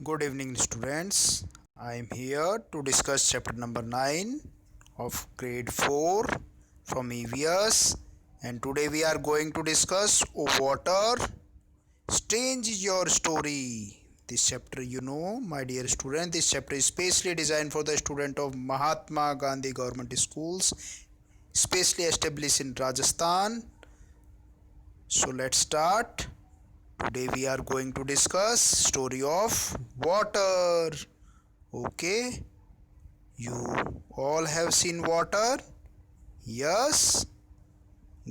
Good evening, students. I am here to discuss chapter number 9 of grade 4 from EVS, and today we are going to discuss water. Strange is your story. This chapter, my dear student, this chapter is specially designed for the student of Mahatma Gandhi Government Schools, specially established in Rajasthan. So let's start. Today we are going to discuss story of water. Okay, you all have seen water? Yes,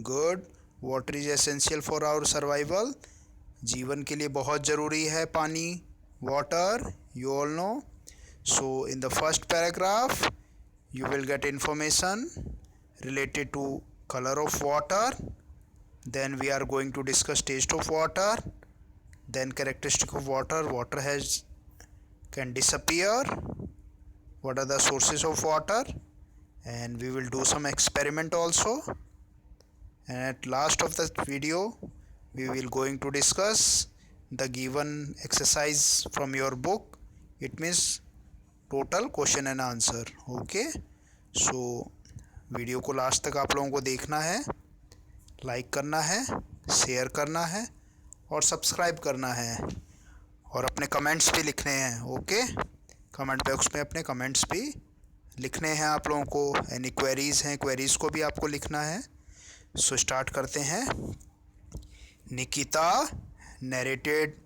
good. Water is essential for our survival. जीवन के लिए बहुत ज़रूरी है पानी. Water, you all know. So in the first paragraph, you will get information related to color of water. Then we are going to discuss taste of water. Then characteristic of water. Water can disappear. What are the sources of water? And we will do some experiment also. And at last of the video, we will going to discuss the given exercise from your book. It means total question and answer. Okay. So video को last तक आप लोगों को देखना है, like करना है, share करना है और सब्सक्राइब करना है और अपने कमेंट्स भी लिखने हैं. ओके, कमेंट बॉक्स में अपने कमेंट्स भी लिखने हैं आप लोगों को. एनी क्वेरीज़ हैं, क्वेरीज़ को भी आपको लिखना है. सो स्टार्ट करते हैं. Nikita narrated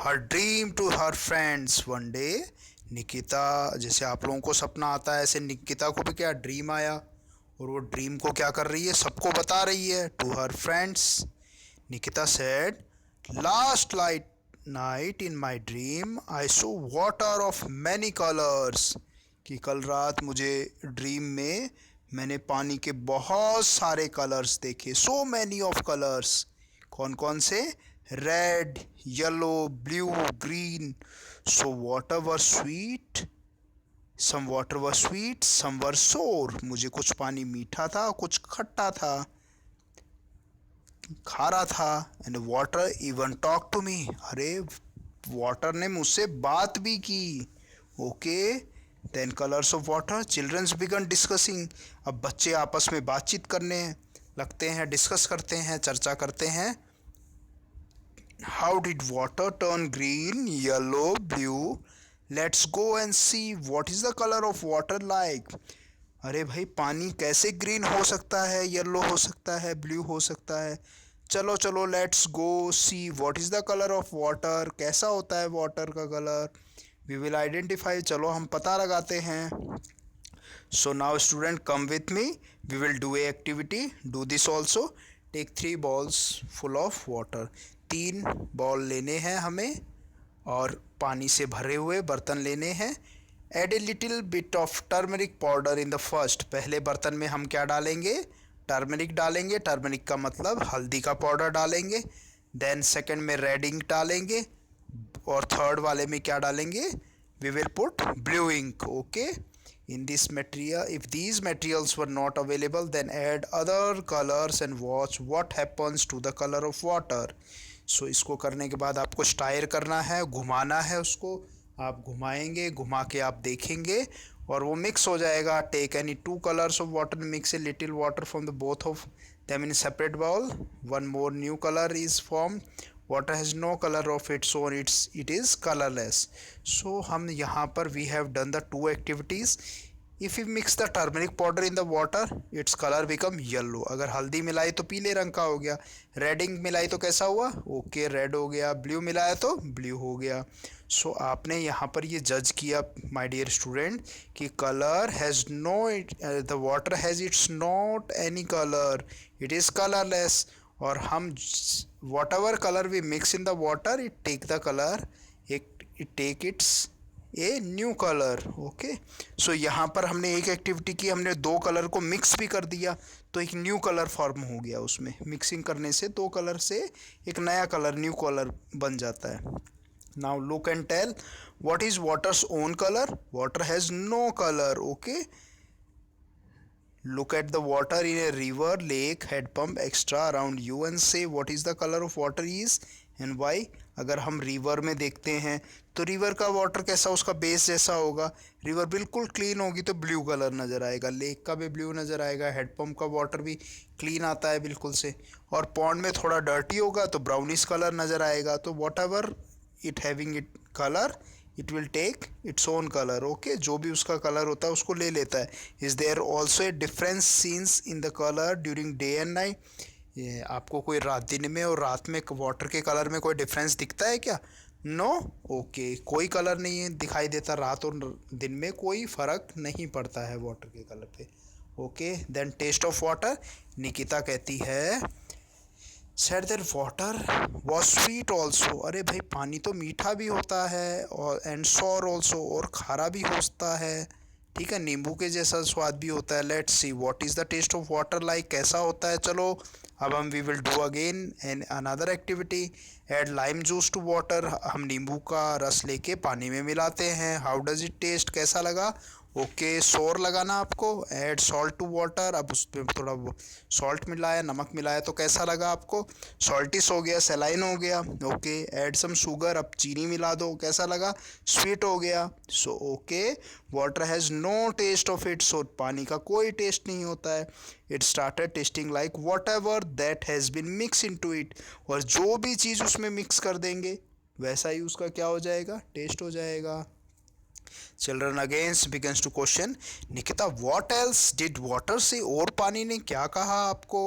her dream to her friends one day. Nikita, जैसे आप लोगों को सपना आता है ऐसे निकिता को भी क्या ड्रीम आया और वो ड्रीम को क्या कर रही है, सबको बता रही है. To her friends, Nikita said, last night in my dream I saw water of many colours. कि कल रात मुझे ड्रीम में मैंने पानी के बहुत सारे कलर्स देखे. So many of colours. कौन कौन से? Red, yellow, blue, green. So water were sweet, some water were sweet, some were sour. मुझे कुछ पानी मीठा था, कुछ खट्टा था, खारा था. And water even talk to me. अरे वाटर ने मुझसे बात भी की. Okay. Then colours of water, childrens began discussing. अब बच्चे आपस में बातचीत करने लगते हैं, डिस्कस करते हैं, चर्चा करते हैं. How did water turn green, yellow, blue? Let's go and see what is the colour of water like. अरे भाई, पानी कैसे ग्रीन हो सकता है, येलो हो सकता है, ब्लू हो सकता है. चलो चलो, let's go C what is the colour of water. कैसा होता है वाटर का कलर? We will identify. चलो हम पता लगाते हैं. So now student come with me, we will do a activity. Do this also. Take 3 balls full of water. 3 ball लेने हैं हमें और पानी से भरे हुए बर्तन लेने हैं. Add a little bit of turmeric powder in the first. पहले बर्तन में हम क्या डालेंगे? टर्मरिक डालेंगे. टर्मरिक का मतलब हल्दी का पाउडर डालेंगे. देन सेकंड में रेड इंक डालेंगे और थर्ड वाले में क्या डालेंगे? We will put blue ink. Okay. In this material, if these materials were not available then add other colours and watch what happens to the colour of water. So इसको करने के बाद आपको स्टायर करना है, घुमाना है उसको. आप घुमाएंगे, घुमा के आप देखेंगे और वो मिक्स हो जाएगा. Take any 2 colors of water, mix a little water from the both of them in separate bowl. One more new color is formed. Water has no color of its own, it is colorless. So हम यहाँ पर we have done the 2 activities. If we mix the turmeric powder in the water, its color become yellow. अगर हल्दी मिलाई तो पीले रंग का हो गया. रेड इंक मिलाई तो कैसा हुआ? ओके, रेड हो गया. ब्लू मिलाया तो ब्लू हो गया. सो आपने यहाँ पर ये जज किया माय डियर स्टूडेंट कि colour has no, the water has its not any colour, it is colourless. और हम whatever colour we mix in the water, it take the colour, it take its a new colour. Okay. So यहाँ पर हमने एक activity की, हमने 2 colour को mix भी कर दिया तो एक न्यू कलर फॉर्म हो गया. उसमें मिक्सिंग करने से 2 कलर से एक नया कलर, न्यू कलर बन जाता है. Now look and tell what is water's own colour. Water has no colour. Okay. Look at the water in a river, lake, head pump, extra around you and say what is the color of water is and why. अगर हम river में देखते हैं तो river का water कैसा, उसका base जैसा होगा। रिवर बिल्कुल क्लीन होगी तो ब्लू कलर नज़र आएगा, लेक का भी ब्लू नज़र आएगा, हेडपम्प का वाटर भी क्लीन आता है बिल्कुल से। और पॉन्ड में थोड़ा डर्टी होगा तो ब्राउनिश कलर नज़र आएगा। तो whatever it having it colour, it will take its own colour. Okay, जो भी उसका कलर होता है उसको ले लेता है। Is there also a difference seens in the colour during day and night? ये आपको कोई रात, दिन में और रात में वाटर के कलर में कोई डिफरेंस दिखता है क्या? नो। ओके, कोई कलर नहीं है दिखाई देता, रात और दिन में कोई फ़र्क नहीं पड़ता है वाटर के कलर पे। Okay, then taste of water, Nikita कहती है said that water was sweet also. अरे भाई, पानी तो मीठा भी होता है और एंड सॉर ऑल्सो, और खारा भी होता है। ठीक है, नींबू के जैसा स्वाद भी होता है। Let's see what is the taste of water like, कैसा होता है। चलो अब हम we will do again an another activity. Add lime juice to water, हम नींबू का रस लेके पानी में मिलाते हैं। हाउ डज इट टेस्ट, कैसा लगा? ओके, सोर लगाना आपको। ऐड सॉल्ट टू वाटर, अब उसमें थोड़ा सॉल्ट मिलाया, नमक मिलाया तो कैसा लगा आपको? सॉल्टिस हो गया, सेलाइन हो गया। ओके, ऐड सम शुगर, अब चीनी मिला दो, कैसा लगा? स्वीट हो गया। So okay, water has no taste of it, so पानी का कोई टेस्ट नहीं होता है। It started tasting like whatever that has been mix in to it, और जो भी चीज़ उसमें मिक्स कर देंगे वैसा ही उसका क्या हो जाएगा? टेस्ट हो जाएगा। Children agains begins to question Nikita what else did water say, और पानी ने क्या कहा आपको?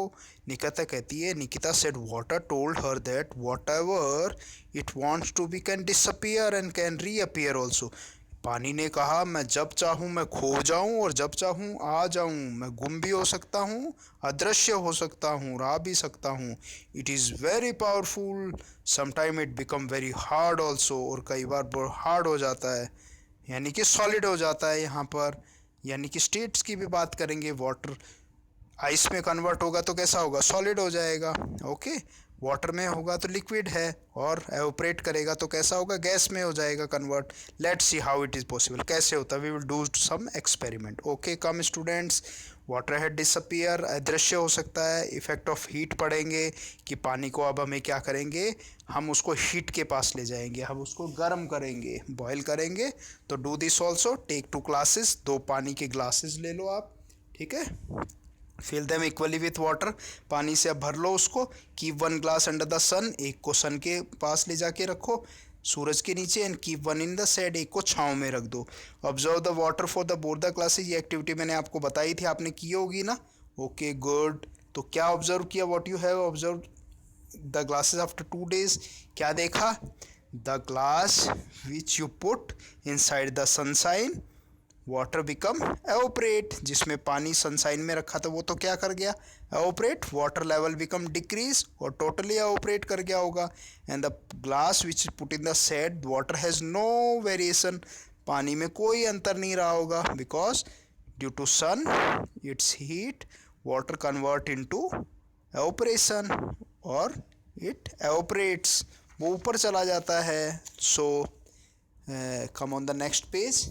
निकिता कहती है Nikita said water told her that whatever it wants to be can disappear and can reappear also. पानी ने कहा मैं जब चाहूँ मैं खो जाऊँ और जब चाहूँ आ जाऊँ, मैं गुम भी हो सकता हूँ, अदृश्य हो सकता हूँ, रह भी सकता हूँ। It is very powerful, sometime it become very hard also, और कई बार बहुत हार्ड हो जाता है, यानी कि सॉलिड हो जाता है यहाँ पर। यानी कि स्टेट्स की भी बात करेंगे, वाटर आइस में कन्वर्ट होगा तो कैसा होगा? सॉलिड हो जाएगा। ओके, वाटर में होगा तो लिक्विड है, और एवोपरेट करेगा तो कैसा होगा? गैस में हो जाएगा convert. Let's see how it is possible, कैसे होता है। We will do some experiment. Okay come students, water had disappear, अदृश्य हो सकता है। इफेक्ट ऑफ हीट पढ़ेंगे कि पानी को अब हमें क्या करेंगे, हम उसको हीट के पास ले जाएंगे, हम उसको गर्म करेंगे, बॉयल करेंगे। तो do this also, take 2 glasses, 2 पानी के ग्लासेस ले लो आप। ठीक है, fill them equally with water, पानी से अब भर लो उसको। Keep 1 glass under the sun, एक को सन के पास ले जाके रखो, सूरज के नीचे। And keep 1 in the shade, एक को छाँव में रख दो। Observe the water for the both the glasses, ये एक्टिविटी मैंने आपको बताई थी, आपने की होगी ना। ओके गुड, तो क्या ऑब्जर्व किया? What you have observe the glasses after 2 days, क्या देखा? The glass which you put inside the sunshine water become evaporate, जिसमें पानी सनसाइन में रखा था वो तो क्या कर गया? Evaporate. Water level become decrease, और टोटली एवोपरेट कर गया होगा। And the glass which put in the shade water has no variation, पानी में कोई अंतर नहीं रहा होगा, because due to sun its heat water convert into evaporation, और इट एवोपरेट्स, वो ऊपर चला जाता है। So come on the next page.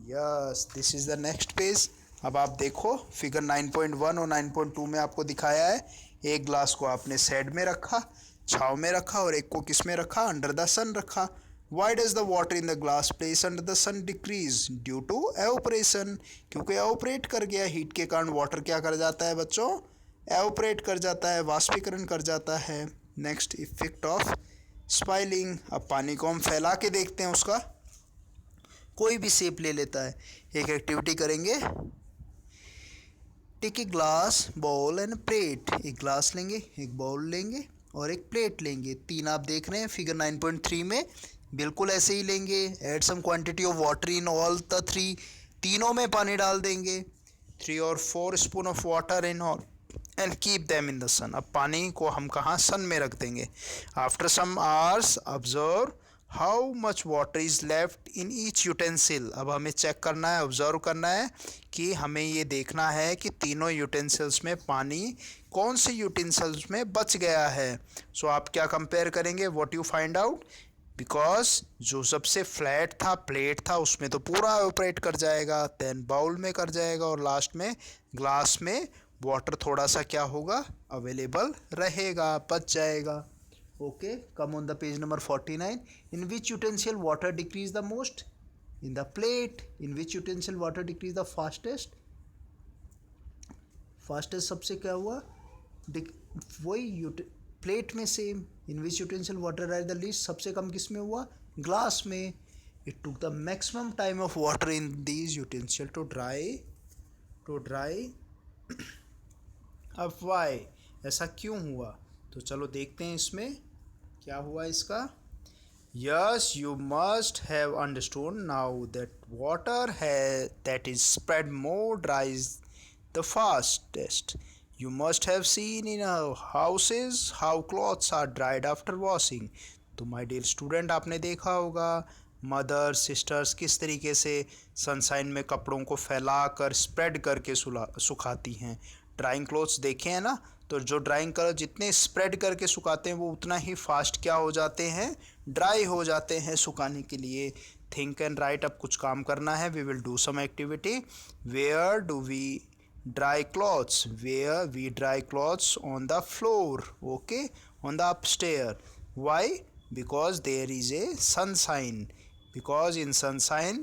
Yes, this is the next page. अब आप देखो फिगर 9.1 और 9.2 में आपको दिखाया है, एक ग्लास को आपने शेड में रखा, छाँव में रखा, और एक को किस में रखा? अंडर द सन रखा। Why does the water in the glass place under the sun decrease? Due to evaporation, क्योंकि एवोपरेट कर गया, हीट के कारण वाटर क्या कर जाता है बच्चों? एवोपरेट कर जाता है, वाष्पीकरण कर जाता है। नेक्स्ट इफेक्ट ऑफ स्पाइलिंग, अब पानी को हम फैला के देखते हैं, उसका कोई भी शेप ले लेता है। एक एक्टिविटी करेंगे, take a glass, bowl and plate, एक ग्लास लेंगे, एक बाउल लेंगे और एक प्लेट लेंगे। 3 आप देख रहे हैं फिगर 9.3 में, बिल्कुल ऐसे ही लेंगे। Add some quantity of water in all the 3, तीनों में पानी डाल देंगे। 3 और 4 spoon of water in all and keep them in the sun, अब पानी को हम कहाँ? सन में रख देंगे। After some hours observe how much water is left in each utensil, अब हमें चेक करना है, ऑब्जर्व करना है कि हमें ये देखना है कि तीनों यूटेंसिल्स में पानी कौन से यूटेंसिल्स में बच गया है। सो आप क्या कंपेयर करेंगे? What you find out, because जो सबसे फ्लैट था, प्लेट था, उसमें तो पूरा ऑपरेट कर जाएगा, देन बाउल में कर जाएगा, और लास्ट में ग्लास में वाटर थोड़ा सा क्या होगा? अवेलेबल रहेगा, बच जाएगा। Okay, come on the page number 49. In which utensil water decrease the most? In the plate. In which utensil water decrease the fastest? Fastest सबसे क्या हुआ? वही प्लेट में same. In which utensil water rise the least? सबसे कम किस में हुआ? ग्लास में. It took the maximum time of water in these utensil to dry. अब वाई, ऐसा क्यों हुआ? तो चलो देखते हैं इसमें क्या हुआ इसका. Yes, you must have understood now that water that is spread more dries the fastest. You must have seen in our houses how clothes are dried after washing. तो my dear student, आपने देखा होगा mother sisters किस तरीके से sunshine में कपड़ों को फैलाकर स्प्रेड करके सुखाती हैं. ड्राइंग क्लोथ्स देखे हैं ना, तो जो ड्राइंग कलर जितने स्प्रेड करके सुखाते हैं वो उतना ही फास्ट क्या हो जाते हैं? ड्राई हो जाते हैं सुखाने के लिए. Think and write. अब कुछ काम करना है. We will do some activity. Where do we dry clothes? Where we dry clothes? On the floor. Okay, on the upstairs. Why? Because there is a sunshine. Because in sunshine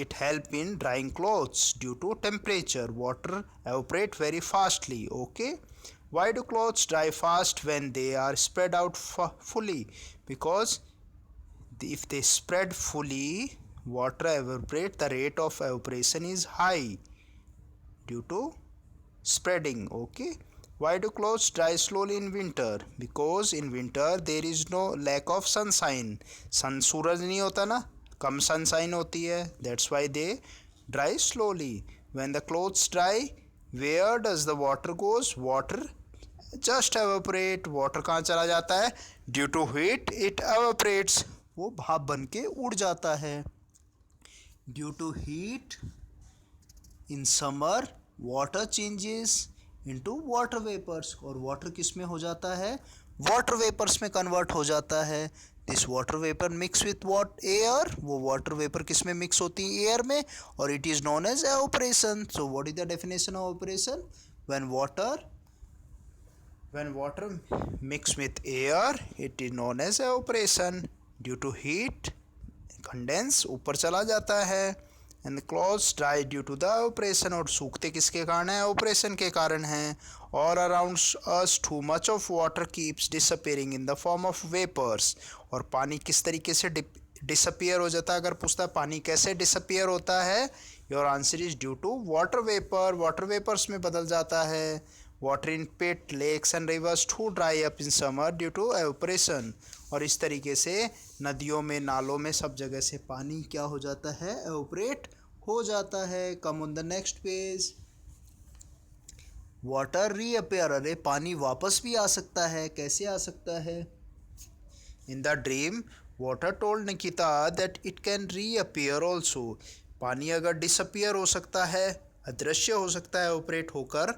it help in drying clothes. Due to temperature, water evaporate very fastly. Okay, why do clothes dry fast when they are spread out fully? Because if they spread fully, water evaporate, the rate of evaporation is high due to spreading. Okay, why do clothes dry slowly in winter? Because in winter there is no lack of sunshine. सूरज नहीं होता ना, कम sunshine होती है. that's why they dry slowly. when the clothes dry, where does the water goes? Water just evaporate. water कहाँ चला जाता है? due to heat it evaporates. वो भाप बन के उड़ जाता है. due to heat in summer water changes into water vapors. और water किस में हो जाता है? water vapors में convert हो जाता है. this water vapor mix with what? air. वो water vapor किस में mix होती है? air में. और it is known as evaporation. so what is the definition of evaporation? when water mix with air, it is known as evaporation. due to heat condense, ऊपर चला जाता है. And clothes dry due to the evaporation. और सूखते किसके कारण है? evaporation के कारण हैं. और around us too much of water keeps disappearing in the form of vapours. और पानी किस तरीके से डिसअपियर हो जाता है? अगर पूछता है पानी कैसे डिसअपियर होता है, your answer is due to water vapour. Water vapours में बदल जाता है. Water in pit, lakes and rivers to dry up in summer due to evaporation. और इस तरीके से नदियों में, नालों में, सब जगह से पानी क्या हो जाता है? evaporate हो जाता है. कम on the next page. Water reappear. अरे पानी वापस भी आ सकता है. कैसे आ सकता है? In the dream water told Nikita that it can reappear also. पानी अगर डिसअपियर हो सकता है, अदृश्य हो सकता है evaporate होकर,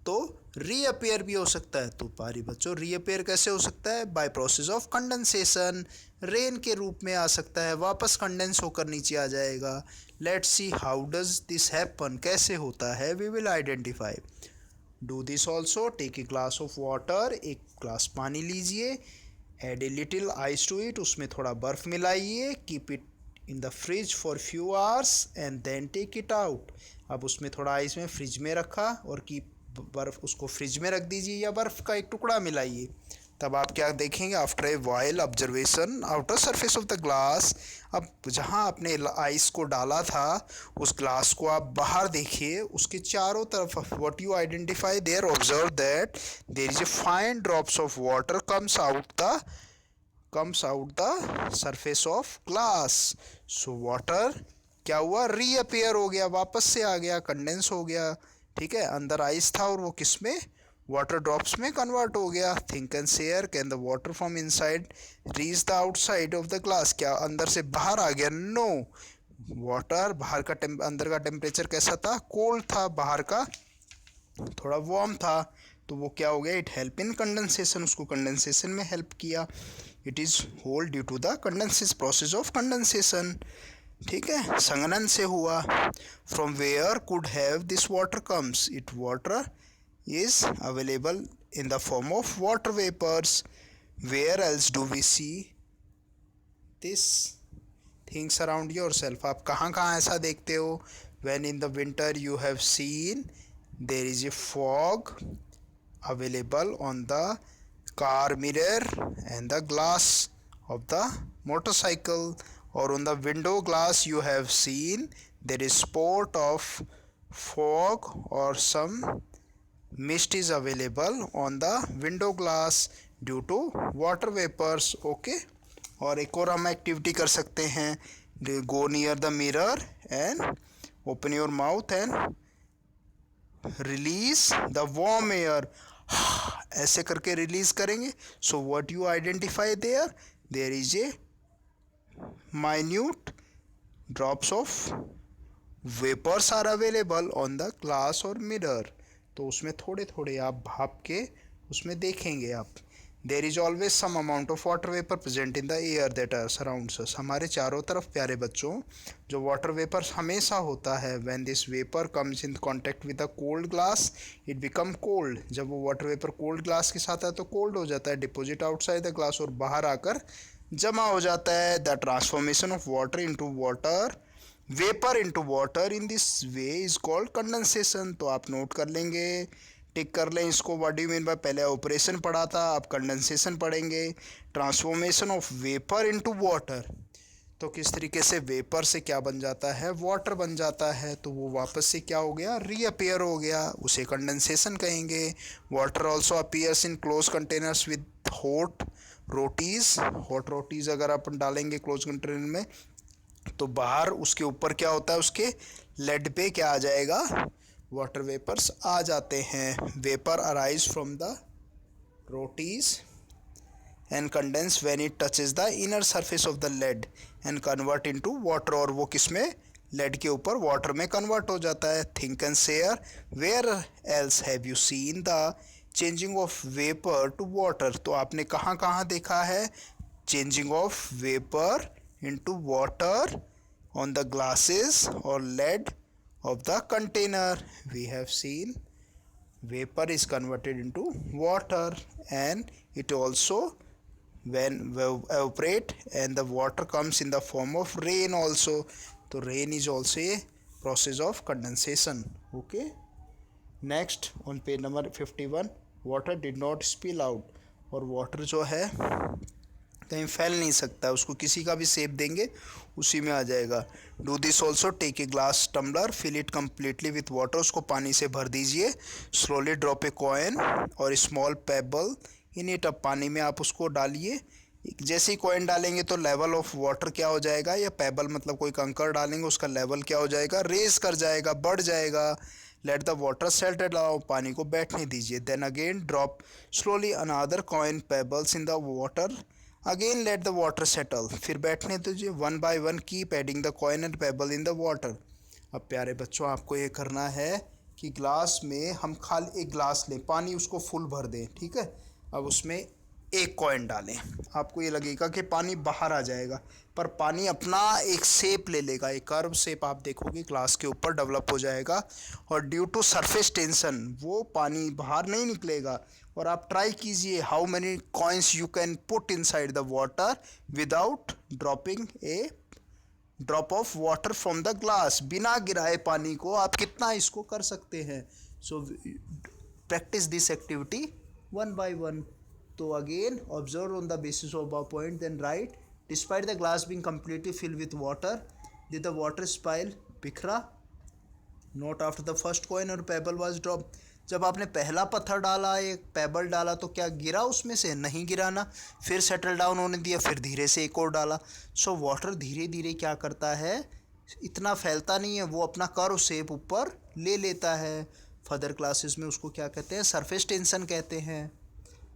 तो रीअपेयर भी हो सकता है. तो पारी बच्चों, रीअपेयर कैसे हो सकता है? By process of condensation. Rain के रूप में आ सकता है, वापस कंडेंस होकर नीचे आ जाएगा. Let's see how does this happen. कैसे होता है? We will identify. Do this also. Take a glass of water. एक ग्लास पानी लीजिए. Add a little ice to it. उसमें थोड़ा बर्फ मिलाइए. Keep it in the fridge for few hours and then take it out. अब उसमें थोड़ा आइस में फ्रिज में रखा और कीप बर्फ़, उसको फ्रिज में रख दीजिए या बर्फ़ का एक टुकड़ा मिलाइए. तब आप क्या देखेंगे? After a while observation outer surface of the glass. अब जहाँ आपने आइस को डाला था उस ग्लास को आप बाहर देखिए, उसके चारों तरफ. What you identify there? Observe that there is a fine drops of water comes out the surface of glass. So water क्या हुआ? रीअपेयर हो गया, वापस से आ गया, कंडेंस हो गया. ठीक है, अंदर आइस था और वो किस में? वाटर ड्रॉप्स में कन्वर्ट हो गया. Think and share. Can the water from inside reach the outside of the glass. क्या अंदर से बाहर आ गया? नो. वाटर बाहर का अंदर का टेम्परेचर कैसा था? कोल्ड था. बाहर का थोड़ा वार्म था. तो वो क्या हो गया? It help in condensation. उसको कंडेंसेशन में हेल्प किया. It is whole due to the condensation, process of condensation. ठीक है, संघनन से हुआ. From where could have this water comes? It water is available in the form of water vapours. Where else do we see this things around yourself? आप कहाँ कहाँ ऐसा देखते हो? When in the winter you have seen there is a fog available on the car mirror and the glass of the motorcycle, or on the window glass you have seen there is spot of fog or some mist is available on the window glass due to water vapors. Okay, और एक और हम activity कर सकते हैं, go near the mirror and open your mouth and release the warm air. ऐसे करके release करेंगे। So what you identify there, there is a minute drops of vapours are available on the glass और mirror. तो उसमें थोड़े थोड़े आप भाप के उसमें देखेंगे आप। There is always some amount of water vapour present in the air that are surrounds us. हमारे चारों तरफ प्यारे बच्चों जो वाटर वेपर हमेशा होता है, when this vapour comes in contact with the cold glass it become cold. जब वो वाटर वेपर कोल्ड ग्लास के साथ है तो कोल्ड हो जाता है, डिपोजिट आउटसाइड द ग्लास, और बाहर आकर जमा हो जाता है। The transformation of water into water vapour into water in this way is called condensation. तो आप नोट कर लेंगे, टिक कर लें इसको। What do you mean by, पहले ऑपरेशन पढ़ा था, अब कंडेंसेशन पढ़ेंगे। Transformation of vapour into water, तो किस तरीके से वेपर से क्या बन जाता है, वाटर बन जाता है। तो वो वापस से क्या हो गया, रीअपेयर हो गया, उसे कंडेंसेशन कहेंगे। Water also appears in close containers with hot rotis. Hot rotis अगर अपन डालेंगे क्लोज कंटेनर में तो बाहर उसके ऊपर क्या होता है, उसके लेड पे क्या आ जाएगा, वाटर वेपर्स आ जाते हैं। Vapour arise from the rotis and condense when it touches the inner surface of the lid and convert into water. और वो किसमें, लेड के ऊपर वाटर में कन्वर्ट हो जाता है। Think and share, where else have you seen the changing of vapour to water. तो आपने कहाँ कहाँ देखा है changing of vapour into water on the glasses or lead of the container? We have seen vapor is converted into water, and it also when evaporate and the water comes in the form of rain also. So rain is also a process of condensation. Okay, next on page number 51, water did not spill out। और water जो है कहीं फैल नहीं सकता, उसको किसी का भी शेप देंगे उसी में आ जाएगा। Do this also, take a glass tumbler, fill it completely with water, उसको पानी से भर दीजिए। स्लोली ड्रॉप ए कॉइन और स्मॉल पेबल इन इट, अब पानी में आप उसको डालिए। जैसे ही कॉइन डालेंगे तो लेवल ऑफ वाटर क्या हो जाएगा, या पेबल मतलब कोई कंकर डालेंगे उसका लेवल क्या हो जाएगा, रेज कर जाएगा, बढ़ जाएगा। Let the water settle down, पानी को बैठने दीजिए। Then again drop slowly another coin pebbles in the water, again let the water settle, फिर बैठने दीजिए। One by one keep adding the coin and pebble in the water. अब प्यारे बच्चों आपको ये करना है कि ग्लास में हम खाली एक ग्लास लें, पानी उसको फुल भर दें, ठीक है। अब उसमें एक कॉइन डालें, आपको ये लगेगा कि पानी बाहर आ जाएगा, पर पानी अपना एक शेप ले लेगा, एक कर्व शेप आप देखोगे ग्लास के ऊपर डेवलप हो जाएगा। और ड्यू टू सरफेस टेंशन वो पानी बाहर नहीं निकलेगा। और आप ट्राई कीजिए, how many coins you can put inside the water without dropping A drop of water from the glass. बिना गिराए पानी को आप कितना इसको कर सकते हैं। So practice this activity one by one. तो again observe on the basis of a point, then write despite the glass being completely filled with water did the water spill, बिखरा। Not after the first coin और pebble was drop, जब आपने पहला पत्थर डाला, एक payable डाला, तो क्या गिरा उसमें से, नहीं गिरा ना। फिर सेटल डाउन होने दिया, फिर धीरे से एक और डाला। सो वाटर धीरे धीरे क्या करता है, इतना फैलता नहीं है, वो अपना कर्व शेप ऊपर ले लेता है। फर्दर क्लासेस में उसको क्या कहते हैं, सरफेस टेंशन कहते हैं।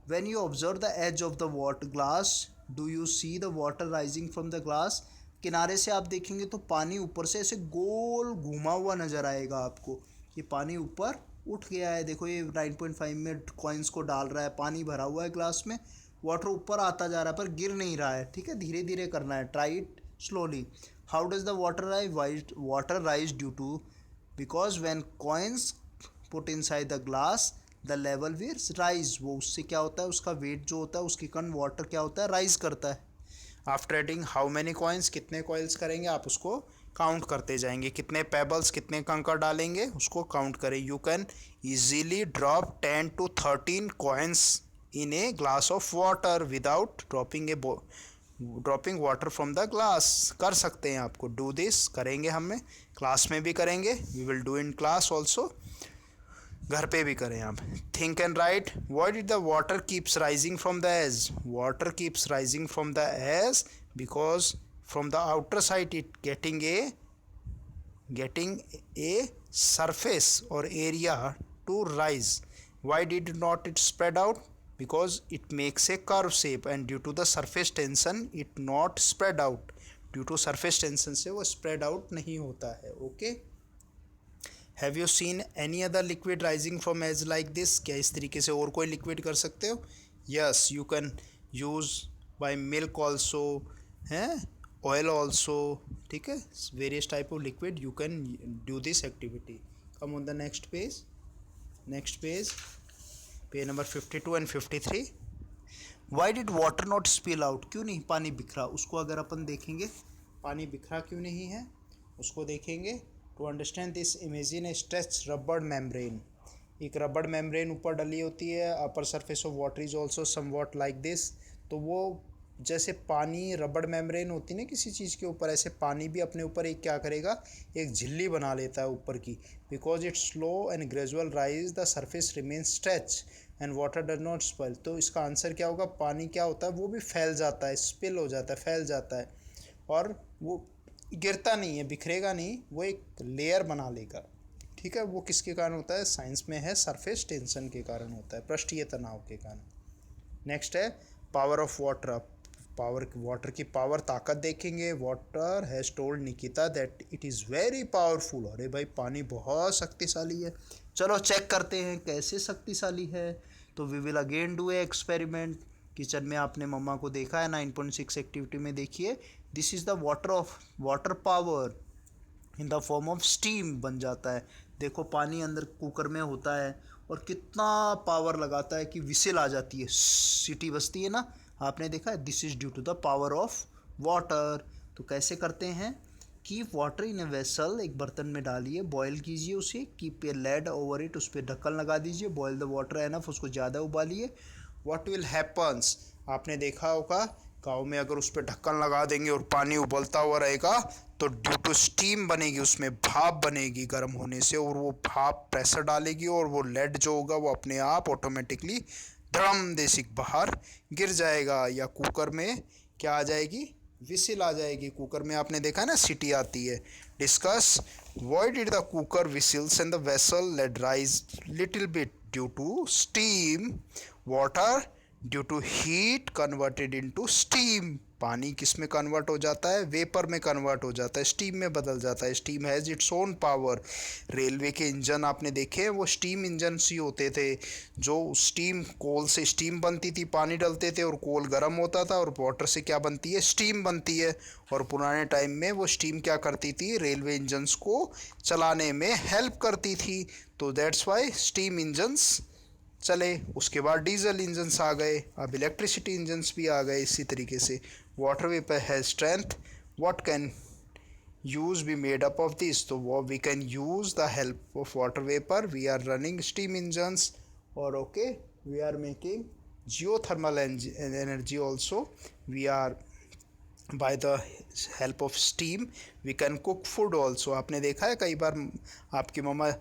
When you observe the edge of the water glass do you see the water rising from the glass. किनारे से आप देखेंगे तो पानी ऊपर से ऐसे गोल घूमा हुआ नज़र आएगा आपको, ये पानी ऊपर उठ गया है। देखो ये 9.5 में कॉइन्स को डाल रहा है, पानी भरा हुआ है ग्लास में, वाटर ऊपर आता जा रहा है पर गिर नहीं रहा है, ठीक है। धीरे धीरे करना है, try it slowly. How does the water rise due to, because when coins put inside the glass the level will rise, वो उससे क्या होता है, उसका वेट जो होता है उसके कारण वाटर क्या होता है, राइज करता है। After adding how many coins, कितने कॉइल्स करेंगे आप उसको काउंट करते जाएंगे, कितने पेबल्स कितने कंकर डालेंगे उसको काउंट करें। You can easily drop 10 to 13 coins in A glass of water without dropping water from the glass, कर सकते हैं आपको। डू दिस, करेंगे, हमें क्लास में भी करेंगे, we will do in class also, घर पे भी करें आप। Think and write, why did the water keeps rising from the edge, water keeps rising from the edge because from the outer side it getting a surface or area to rise. Why did not it spread out? Because it makes a curve shape and due to the surface tension it not spread out, due to surface tension से वो spread out नहीं होता है। okay, have you seen any other liquid rising from edge like this? क्या इस तरीके से और कोई liquid कर सकते हो? yes, you can use by milk also, है, oil also, ठीक है, various type of liquid you can do this activity. come on the next page, page number 52 and 53. why did water not spill out, क्यों नहीं पानी बिखरा, उसको अगर अपन देखेंगे पानी बिखरा क्यों नहीं है उसको देखेंगे। To understand this imagine a stretch rubber membrane, एक रबड़ मेम्ब्रेन ऊपर डली होती है, upper surface of water is also somewhat like this. तो वो जैसे पानी रबड़ मेम्ब्रेन होती है ना किसी चीज़ के ऊपर, ऐसे पानी भी अपने ऊपर एक क्या करेगा, एक झिल्ली बना लेता है ऊपर की। Because it's slow and gradual rise the surface remain stretch and water does not spell. तो इसका आंसर क्या होगा, पानी क्या होता है, वो भी फैल जाता है, स्पिल हो जाता है, फैल जाता है, और वो गिरता नहीं है, बिखरेगा नहीं, वो एक लेयर बना लेगा। ठीक है, वो किसके कारण होता है, साइंस में है सरफेस टेंशन के कारण होता है, पृष्ठीय तनाव के कारण। नेक्स्ट है पावर ऑफ वाटर, वाटर की पावर, ताकत देखेंगे। Water has told Nikita that it is very powerful. अरे भाई पानी बहुत शक्तिशाली है, चलो चेक करते हैं कैसे शक्तिशाली है। तो we will again do a experiment. Kitchen में आपने मम्मा को देखा है 9.6 एक्टिविटी में, देखिए this is the water power in the form of steam बन जाता है। देखो पानी अंदर कुकर में होता है और कितना पावर लगाता है कि विसिल आ जाती है, सीटी बजती है ना, आपने देखा है। This is due to the power of water. तो कैसे करते हैं, keep water in a vessel, एक बर्तन में डालिए, बॉयल कीजिए उसे, keep a lid over it, उस पर ढक्कन लगा दीजिए, बॉयल द वाटर एनफ, उसको ज़्यादा उबालिए। व्हाट विल हैपन्स, आपने देखा होगा गाँव में अगर उस पर ढक्कन लगा देंगे और पानी उबलता हुआ रहेगा तो ड्यू टू स्टीम बनेगी, उसमें भाप बनेगी गर्म होने से, और वो भाप प्रेशर डालेगी और वो लेड जो होगा वो अपने आप ऑटोमेटिकली धड़म देसी बाहर गिर जाएगा, या कुकर में क्या आ जाएगी, विसिल आ जाएगी। कुकर में आपने देखा ना सीटी आती है। Discuss why did the cooker whistles and the vessel lid rise little bit, due to steam, water due to heat converted into steam. पानी किस में कन्वर्ट हो जाता है, वेपर में कन्वर्ट हो जाता है, स्टीम में बदल जाता है। Steam has its own power. Railway के इंजन आपने देखे, वो स्टीम इंजन ही होते थे, जो स्टीम, कोल से स्टीम बनती थी, पानी डालते थे और कोल गर्म होता था, और वाटर से क्या बनती है, स्टीम बनती है। और पुराने टाइम में वो स्टीम क्या करती थी, रेलवे इंजन्स को चलाने में हेल्प करती थी। तो दैट्स वाई स्टीम इंजन्स चले। उसके बाद डीजल इंजन्स आ गए, अब इलेक्ट्रिसिटी इंजन्स भी आ गए। इसी तरीके से water vapour has strength, what can use be made up of this, तो वो we can use the help of water vapour, we are running steam engines, और okay we are making geothermal energy also, we are by the help of steam we can cook food also. आपने देखा है कई बार आपकी मम्मा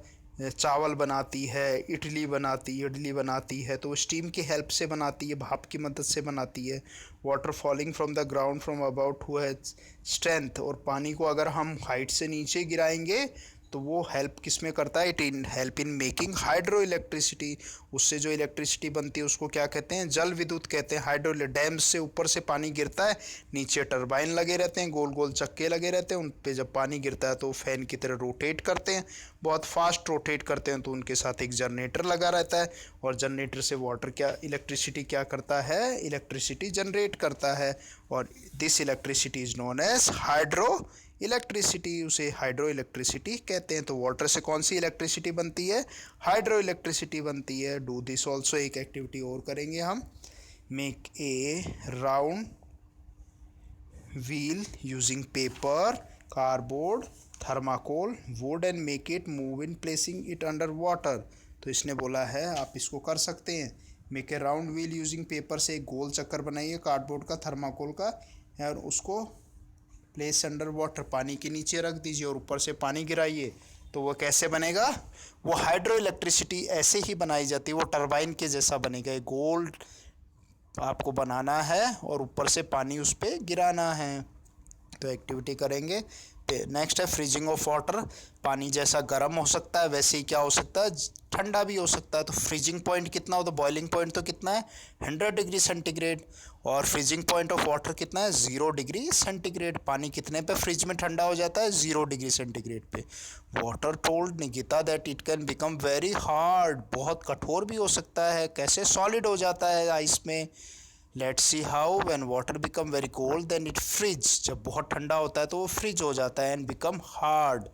चावल बनाती है, इडली बनाती है, तो वो स्टीम की हेल्प से बनाती है, भाप की मदद से बनाती है। Water falling from the ground from about who has strength, और पानी को अगर हम हाइट से नीचे गिराएंगे तो वो हेल्प किस में करता है, it in help in making hydro electricity. उससे जो इलेक्ट्रिसिटी बनती है उसको क्या कहते हैं, जल विद्युत कहते हैं। हाइड्रो डैम से ऊपर से पानी गिरता है, नीचे टरबाइन लगे रहते हैं, गोल गोल चक्के लगे रहते हैं, उन पे जब पानी गिरता है तो फैन की तरह रोटेट करते हैं, बहुत फास्ट रोटेट करते हैं। तो उनके साथ एक जनरेटर लगा रहता है, और जनरेटर से वाटर क्या, इलेक्ट्रिसिटी क्या करता है, इलेक्ट्रिसिटी जनरेट करता है। और this electricity is known as hydro electricity, उसे हाइड्रो इलेक्ट्रिसिटी कहते हैं। तो वाटर से कौन सी इलेक्ट्रिसिटी बनती है? हाइड्रो इलेक्ट्रिसिटी बनती है। डू दिस ऑल्सो, एक एक्टिविटी और करेंगे हम। Make A round wheel using paper, cardboard, thermocol, would and make it move in placing it under water. तो इसने बोला है आप इसको कर सकते हैं। Make A round wheel using paper, से एक गोल चक्कर बनाइए कार्डबोर्ड का, थर्माकोल का, और उसको प्लेस अंडर वाटर, पानी के नीचे रख दीजिए और ऊपर से पानी गिराइए। तो वो कैसे बनेगा? वो हाइड्रो इलेक्ट्रिसिटी ऐसे ही बनाई जाती है, वो टरबाइन के जैसा बनेगा। एक गोल आपको बनाना है और ऊपर से पानी उस पर गिराना है। तो एक्टिविटी करेंगे। नेक्स्ट है फ्रीजिंग ऑफ वाटर। पानी जैसा गर्म हो सकता है वैसे ही क्या हो सकता है? ठंडा भी हो सकता है। तो फ्रीजिंग पॉइंट कितना हो? तो बॉइलिंग पॉइंट तो कितना है? 100 डिग्री सेंटीग्रेड। और फ्रीजिंग पॉइंट ऑफ वाटर कितना है? 0 डिग्री सेंटीग्रेड। पानी कितने पे फ्रिज में ठंडा हो जाता है? 0 डिग्री सेंटीग्रेड पे। Water told Nikita that it can become very hard, बहुत कठोर भी हो सकता है। कैसे? सॉलिड हो जाता है आइस में। Let's see how. When water become very cold then it freeze, जब बहुत ठंडा होता है तो वो फ्रिज हो जाता है। And become hard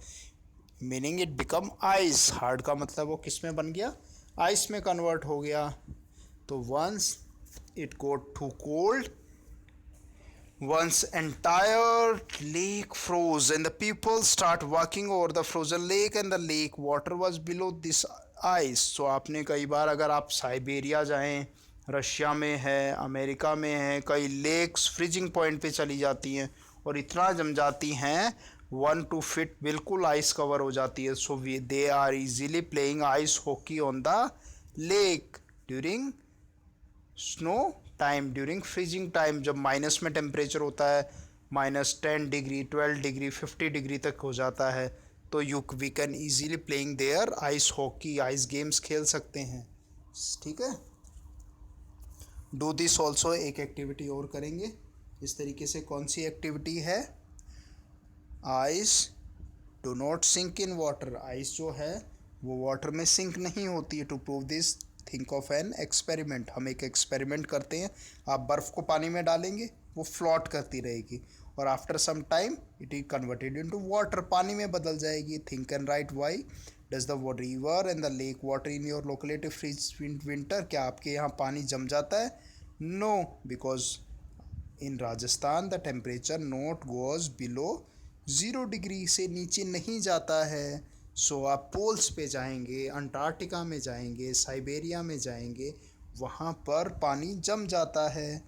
meaning it become ice. Hard का मतलब वो किस में बन गया? आइस में कन्वर्ट हो गया। तो once it got too cold, once entire lake froze and the people start walking over the frozen lake and the lake water was below this ice। so आपने कई बार अगर आप साइबेरिया जाएं, रशिया में है, अमेरिका में है, कई लेक्स फ्रीजिंग पॉइंट पे चली जाती हैं और इतना जम जाती हैं 1-2 फीट बिल्कुल आइस कवर हो जाती है। So they are easily playing ice hockey on the lake during snow time, during freezing time, जब माइनस में टेम्परेचर होता है, -10 डिग्री, 12 डिग्री, 50 डिग्री तक हो जाता है। तो we can easily playing there ice hockey, ice games खेल सकते हैं। ठीक है। डू दिस ऑल्सो, एक एक्टिविटी और करेंगे इस तरीके से। कौन सी एक्टिविटी है? Ice do not sink in water. Ice जो है वो वाटर में सिंक नहीं होती है। To prove this think of an experiment. हम एक एक्सपेरिमेंट करते हैं। आप बर्फ़ को पानी में डालेंगे, वो फ्लोट करती रहेगी और after some time it is converted into water, पानी में बदल जाएगी। Think and write why does the river and the lake water in your locality freeze winter. क्या आपके यहाँ पानी जम जाता है? No, because in Rajasthan the temperature not goes below 0 degree, से नीचे नहीं जाता है। सो आप पोल्स पे जाएंगे, अंटार्कटिका में जाएंगे, साइबेरिया में जाएंगे, वहाँ पर पानी जम जाता है।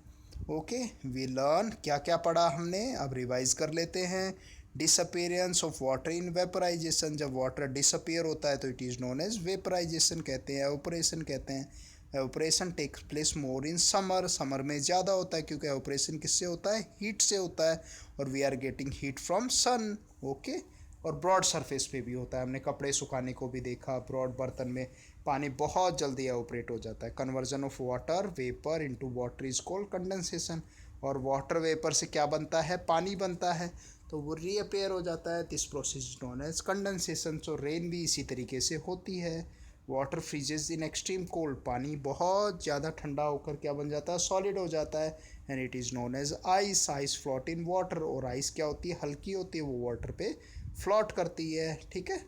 ओके, वी लर्न, क्या क्या पढ़ा हमने, अब रिवाइज कर लेते हैं। Disappearance of water in vaporization, जब वाटर डिसअपेयर होता है तो it is known as vaporization कहते हैं, एवोपरेशन कहते हैं। Evaporation takes place more in summer, summer में ज़्यादा होता है क्योंकि एवोपरेशन किससे होता है? हीट से होता है, और we are getting heat from sun. Okay, और ब्रॉड सरफेस पे भी होता है। हमने कपड़े सुखाने को भी देखा, ब्रॉड बर्तन में पानी बहुत जल्दी एवोपरेट हो जाता है। Conversion of water vapour into water is called condensation. और वाटर वेपर से क्या बनता है? पानी बनता है, तो वो रीअपेयर हो जाता है। This process is known as condensation. So rain भी इसी तरीके से होती है। Water freezes in extreme cold, पानी बहुत ज़्यादा ठंडा होकर क्या बन जाता है? सॉलिड हो जाता है। And it is known as ice. Ice float in water, और आइस क्या होती है? हल्की होती है, वो वाटर पे फ्लोट करती है। ठीक है।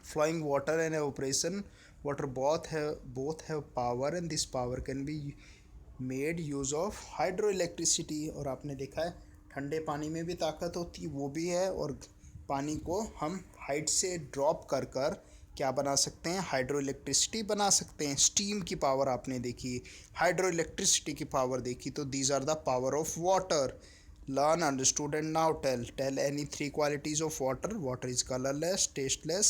Flowing water and operation water both have power and this power can be made use of hydro electricity. और आपने देखा है ठंडे पानी में भी ताकत होती है, वो भी है। और पानी को हम हाइट से ड्रॉप कर कर क्या बना सकते हैं? हाइड्रो इलेक्ट्रिसिटी बना सकते हैं। स्टीम की पावर आपने देखी, हाइड्रो इलेक्ट्रिसिटी की पावर देखी। तो these are the power of water. Learn, understood, and now tell any 3 qualities of water. Water is colorless, tasteless,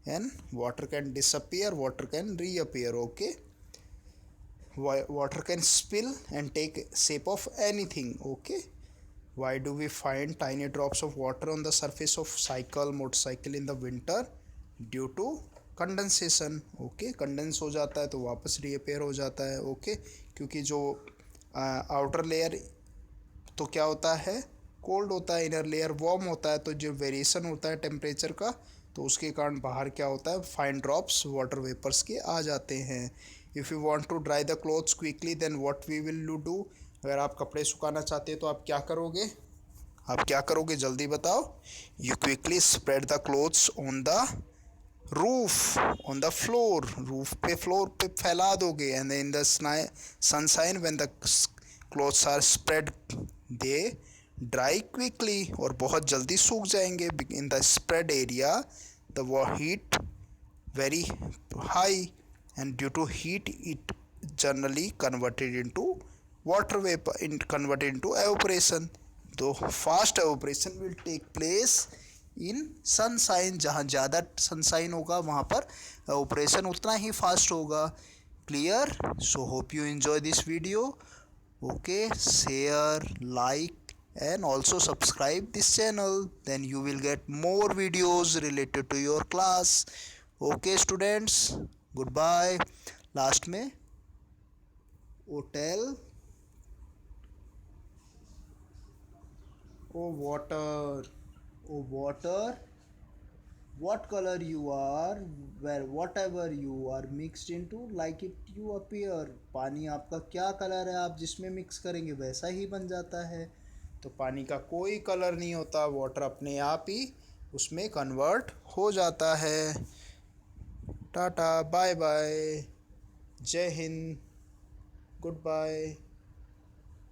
and water can disappear, water can reappear. Okay, water can spill and take shape of anything. Okay, why do we find tiny drops of water on the surface of motorcycle in the winter? Due to condensation. Okay, condense हो जाता है तो वापस reappear हो जाता है। Okay, क्योंकि जो आउटर लेयर तो क्या होता है? कोल्ड होता है, इनर लेयर वार्म होता है। तो जो वेरिएशन होता है टेम्परेचर का, तो उसके कारण बाहर क्या होता है? फाइन ड्रॉप्स वाटर वेपर्स के आ जाते हैं। If you want to dry the clothes quickly then what we will do? अगर आप कपड़े सुखाना चाहते हैं तो आप क्या करोगे? आप क्या करोगे जल्दी बताओ? You quickly spread the clothes on the roof, on the floor, roof पे फ्लोर पे फैला दोगे। And in the sunshine when the clothes are spread they dry quickly, और बहुत जल्दी सूख जाएंगे। In the spread area the heat very high, and due to heat it generally converted into water vapor, converted into evaporation. तो fast evaporation will take place in sunshine, जहाँ ज़्यादा sunshine होगा वहाँ पर evaporation उतना ही फास्ट होगा। Clear? So hope you enjoy this video. Okay, share, like, and also subscribe this channel, then you will get more videos related to your class. Okay students, goodbye. Last में hotel ओ water what color you are, where whatever you are mixed into like it you appear. पानी आपका क्या colour है, आप जिसमें mix करेंगे वैसा ही बन जाता है। तो पानी का कोई कलर नहीं होता, वाटर अपने आप ही उसमें कन्वर्ट हो जाता है। टाटा, बाय बाय, जय हिंद, गुड बाय।